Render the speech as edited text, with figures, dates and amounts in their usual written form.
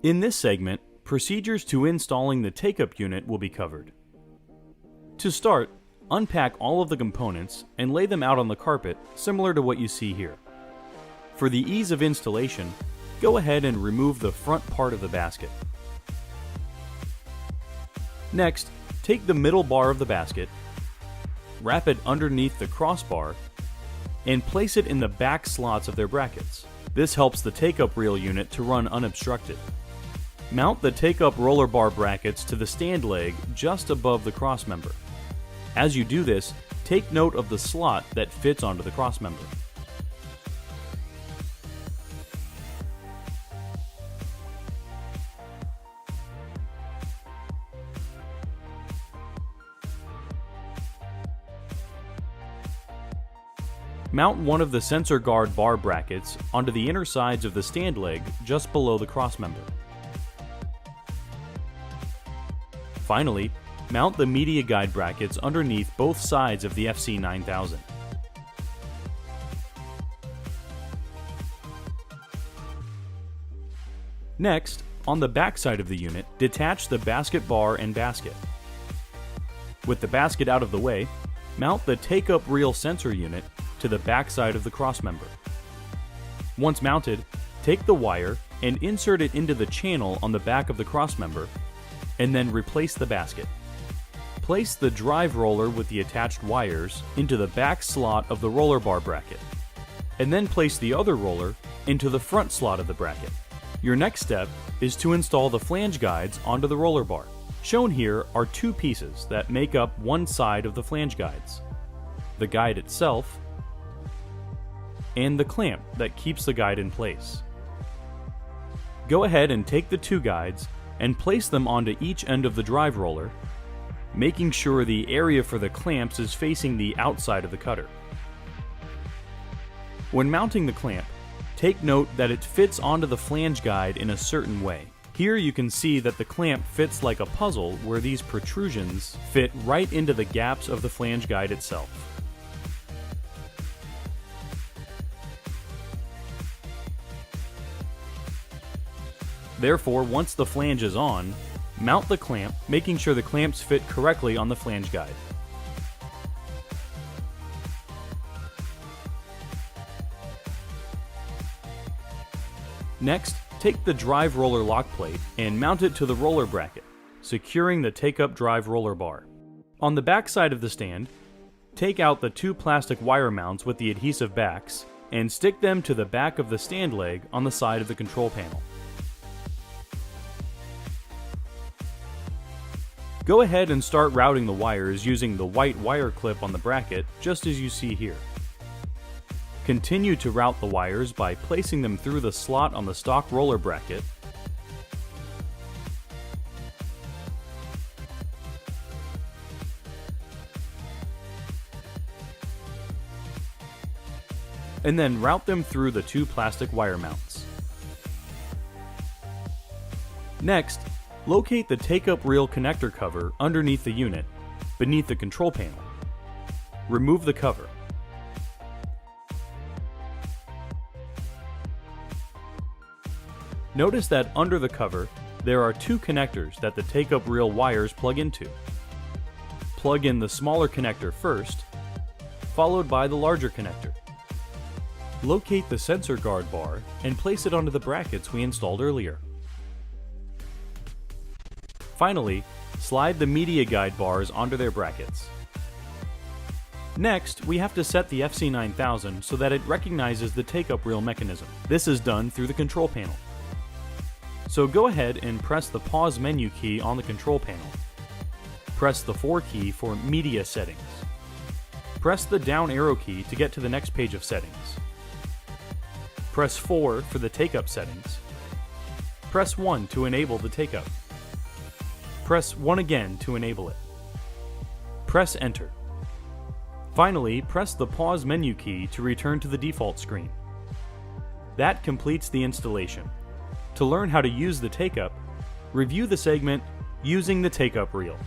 In this segment, procedures to installing the take-up unit will be covered. To start, unpack all of the components and lay them out on the carpet similar to what you see here. For the ease of installation, go ahead and remove the front part of the basket. Next, take the middle bar of the basket, wrap it underneath the crossbar, and place it in the back slots of their brackets. This helps the take-up reel unit to run unobstructed. Mount the take-up roller bar brackets to the stand leg just above the crossmember. As you do this, take note of the slot that fits onto the crossmember. Mount one of the sensor guard bar brackets onto the inner sides of the stand leg just below the crossmember. Finally, mount the media guide brackets underneath both sides of the FC9000. Next, on the back side of the unit, detach the basket bar and basket. With the basket out of the way, mount the take-up reel sensor unit to the back side of the crossmember. Once mounted, take the wire and insert it into the channel on the back of the crossmember, and then replace the basket. Place the drive roller with the attached wires into the back slot of the roller bar bracket, and then place the other roller into the front slot of the bracket. Your next step is to install the flange guides onto the roller bar. Shown here are two pieces that make up one side of the flange guides: the guide itself and the clamp that keeps the guide in place. Go ahead and take the two guides and place them onto each end of the drive roller, making sure the area for the clamps is facing the outside of the cutter. When mounting the clamp, take note that it fits onto the flange guide in a certain way. Here you can see that the clamp fits like a puzzle, where these protrusions fit right into the gaps of the flange guide itself. Therefore, once the flange is on, mount the clamp, making sure the clamps fit correctly on the flange guide. Next, take the drive roller lock plate and mount it to the roller bracket, securing the take-up drive roller bar. On the back side of the stand, take out the two plastic wire mounts with the adhesive backs and stick them to the back of the stand leg on the side of the control panel. Go ahead and start routing the wires using the white wire clip on the bracket, just as you see here. Continue to route the wires by placing them through the slot on the stock roller bracket, and then route them through the two plastic wire mounts. Next, locate the take-up reel connector cover underneath the unit, beneath the control panel. Remove the cover. Notice that under the cover, there are two connectors that the take-up reel wires plug into. Plug in the smaller connector first, followed by the larger connector. Locate the sensor guard bar and place it onto the brackets we installed earlier. Finally, slide the media guide bars onto their brackets. Next, we have to set the FC9000 so that it recognizes the take-up reel mechanism. This is done through the control panel. So go ahead and press the pause menu key on the control panel. Press the 4 key for media settings. Press the down arrow key to get to the next page of settings. Press 4 for the take-up settings. Press 1 to enable the take-up. Press 1 again to enable it. Press Enter. Finally, press the pause menu key to return to the default screen. That completes the installation. To learn how to use the take-up, review the segment Using the Take-up Reel.